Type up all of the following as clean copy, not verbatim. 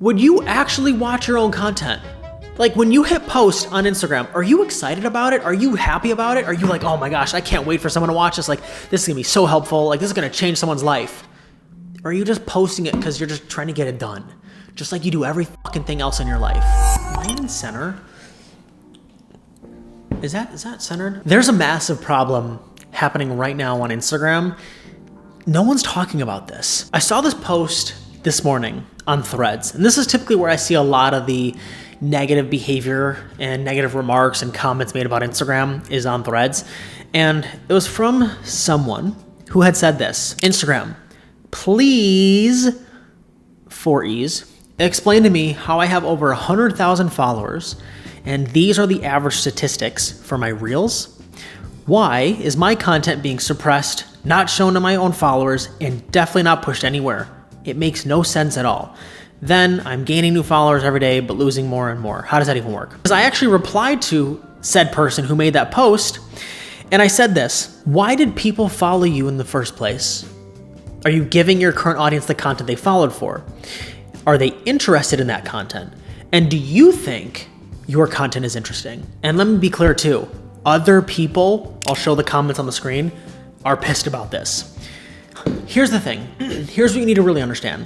would you actually watch your own content? Like when you hit post on Instagram, are you excited about it? Are you happy about it? Are you like, oh my gosh, I can't wait for someone to watch this. Like this is gonna be so helpful. Like this is gonna change someone's life. Or are you just posting it because you're just trying to get it done? Just like you do every fucking thing else in your life. Am I in center? Is that centered? There's a massive problem happening right now on Instagram. No one's talking about this. I saw this post this morning on Threads, and this is typically where I see a lot of the negative behavior and negative remarks and comments made about Instagram is on Threads. And it was from someone who had said this: Instagram, please, 4 E's, explain to me how I have over 100,000 followers and these are the average statistics for my reels. Why is my content being suppressed, not shown to my own followers, and definitely not pushed anywhere? It makes no sense at all. Then I'm gaining new followers every day, but losing more and more. How does that even work? Because I actually replied to said person who made that post, and I said this: why did people follow you in the first place? Are you giving your current audience the content they followed for? Are they interested in that content? And do you think your content is interesting? And let me be clear too, other people, I'll show the comments on the screen, are pissed about this. Here's the thing. Here's what you need to really understand.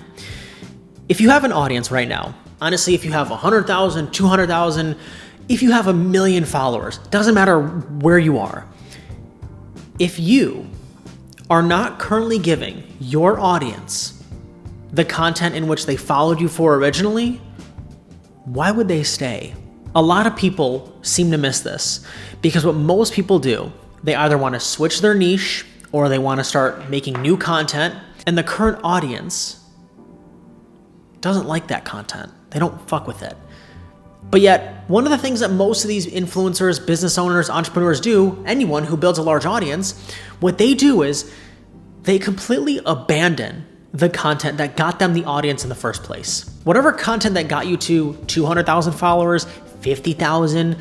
If you have an audience right now, honestly, if you have 100,000, 200,000, if you have 1 million followers, doesn't matter where you are. If you are not currently giving your audience the content in which they followed you for originally, why would they stay? A lot of people seem to miss this because what most people do, they either want to switch their niche or they want to start making new content, and the current audience doesn't like that content. They don't fuck with it. But yet, one of the things that most of these influencers, business owners, entrepreneurs do, anyone who builds a large audience, what they do is they completely abandon the content that got them the audience in the first place. Whatever content that got you to 200,000 followers, 50,000,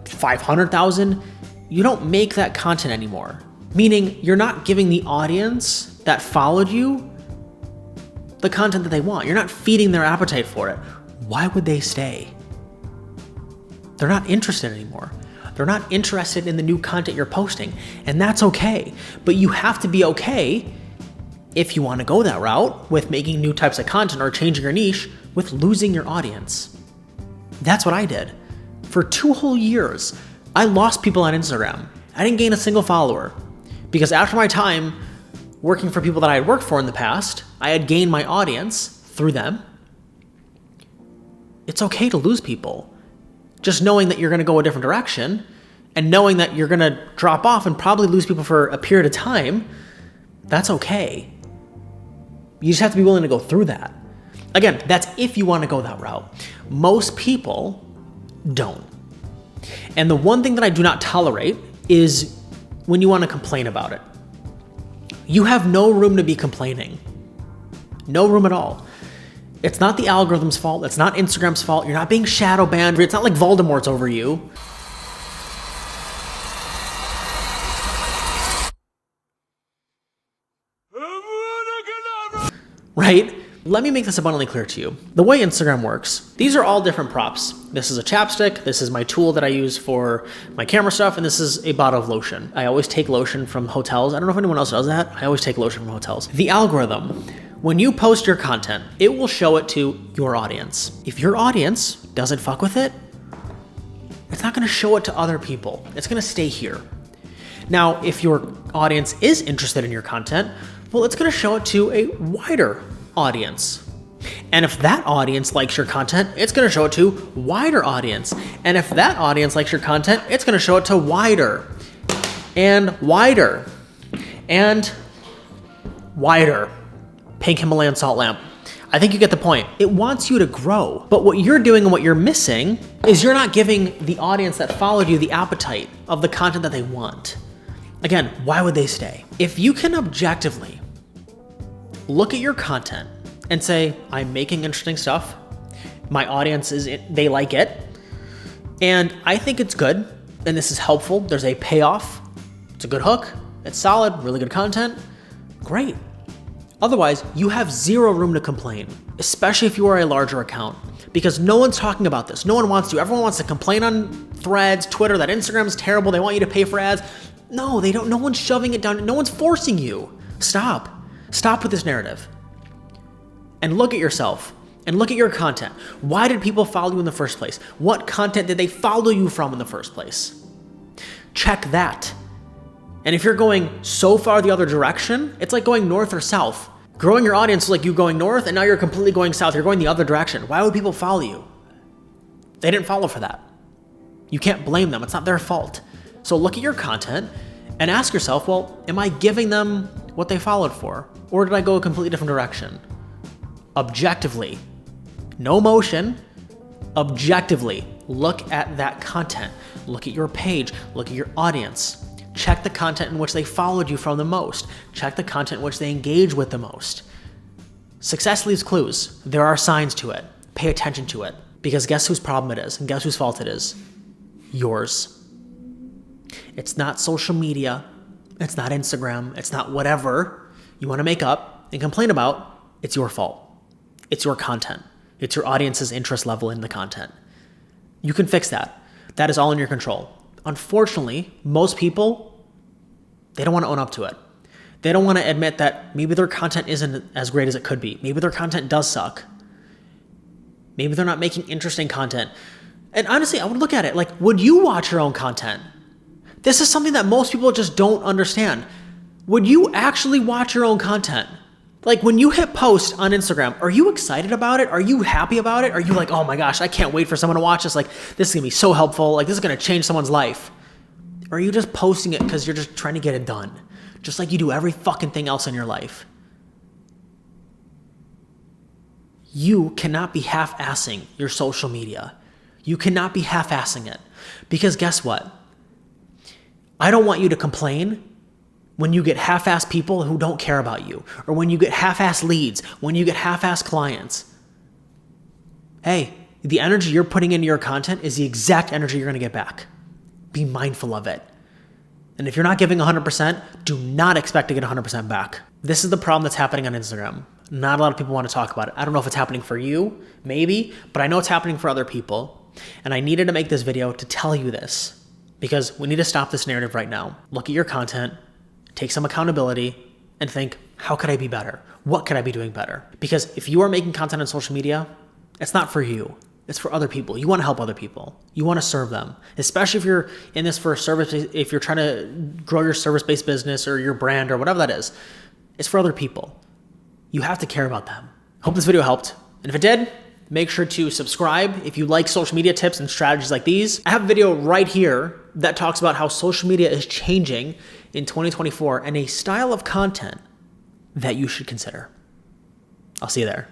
500,000, you don't make that content anymore. Meaning you're not giving the audience that followed you the content that they want. You're not feeding their appetite for it. Why would they stay? They're not interested anymore. They're not interested in the new content you're posting, and that's okay. But you have to be okay if you want to go that route with making new types of content or changing your niche with losing your audience. That's what I did. For 2 whole years, I lost people on Instagram. I didn't gain a single follower because after my time working for people that I had worked for in the past, I had gained my audience through them. It's okay to lose people. Just knowing that you're going to go a different direction and knowing that you're going to drop off and probably lose people for a period of time, that's okay. You just have to be willing to go through that. Again, that's if you want to go that route. Most people don't. And the one thing that I do not tolerate is when you want to complain about it. You have no room to be complaining. No room at all. It's not the algorithm's fault. It's not Instagram's fault. You're not being shadow banned. It's not like Voldemort's over you. Right? Let me make this abundantly clear to you. The way Instagram works, these are all different props. This is a chapstick, this is my tool that I use for my camera stuff, and this is a bottle of lotion. I always take lotion from hotels. I don't know if anyone else does that. I always take lotion from hotels. The algorithm, when you post your content, it will show it to your audience. If your audience doesn't fuck with it, it's not gonna show it to other people. It's gonna stay here. Now, if your audience is interested in your content, well, it's gonna show it to a wider audience. And if that audience likes your content, it's gonna show it to wider audience. And if that audience likes your content, it's gonna show it to wider and wider and wider. Pink Himalayan salt lamp. I think you get the point. It wants you to grow. But what you're doing and what you're missing is you're not giving the audience that followed you the appetite of the content that they want. Again, why would they stay? If you can objectively look at your content and say, I'm making interesting stuff, my audience they like it, and I think it's good, and this is helpful, there's a payoff, it's a good hook, it's solid, really good content, great. Otherwise, you have zero room to complain, especially if you are a larger account, because no one's talking about this. No one wants to. Everyone wants to complain on Threads, Twitter, that Instagram is terrible. They want you to pay for ads. No, they don't. No one's shoving it down. No one's forcing you. Stop. Stop with this narrative. And look at yourself and look at your content. Why did people follow you in the first place? What content did they follow you from in the first place? Check that. And if you're going so far the other direction, it's like going north or south. Growing your audience is like you going north, and now you're completely going south. You're going the other direction. Why would people follow you? They didn't follow for that. You can't blame them. It's not their fault. So look at your content and ask yourself, well, am I giving them what they followed for? Or did I go a completely different direction? Objectively, no emotion, objectively, look at that content. Look at your page. Look at your audience. Check the content in which they followed you from the most. Check the content in which they engage with the most. Success leaves clues. There are signs to it. Pay attention to it. Because guess whose problem it is? And guess whose fault it is? Yours. It's not social media. It's not Instagram. It's not whatever you want to make up and complain about. It's your fault. It's your content. It's your audience's interest level in the content. You can fix that. That is all in your control. Unfortunately, most people, they don't want to own up to it. They don't want to admit that maybe their content isn't as great as it could be. Maybe their content does suck. Maybe they're not making interesting content. And honestly, I would look at it like, would you watch your own content? This is something that most people just don't understand. Would you actually watch your own content? Like when you hit post on Instagram, are you excited about it? Are you happy about it? Are you like, oh my gosh, I can't wait for someone to watch this. Like this is gonna be so helpful. Like this is gonna change someone's life. Or are you just posting it because you're just trying to get it done? Just like you do every fucking thing else in your life. You cannot be half-assing your social media. You cannot be half-assing it. Because guess what? I don't want you to complain when you get half-assed people who don't care about you, or when you get half-assed leads, when you get half-assed clients. Hey, the energy you're putting into your content is the exact energy you're going to get back. Be mindful of it. And if you're not giving 100%, do not expect to get 100% back. This is the problem that's happening on Instagram. Not a lot of people want to talk about it. I don't know if it's happening for you, maybe, but I know it's happening for other people. And I needed to make this video to tell you this, because we need to stop this narrative right now. Look at your content. Take some accountability and think, how could I be better? What could I be doing better? Because if you are making content on social media, it's not for you. It's for other people. You want to help other people. You want to serve them, especially if you're in this for a service, if you're trying to grow your service-based business or your brand or whatever that is. It's for other people. You have to care about them. Hope this video helped. And if it did, make sure to subscribe if you like social media tips and strategies like these. I have a video right here that talks about how social media is changing in 2024 and a style of content that you should consider. I'll see you there.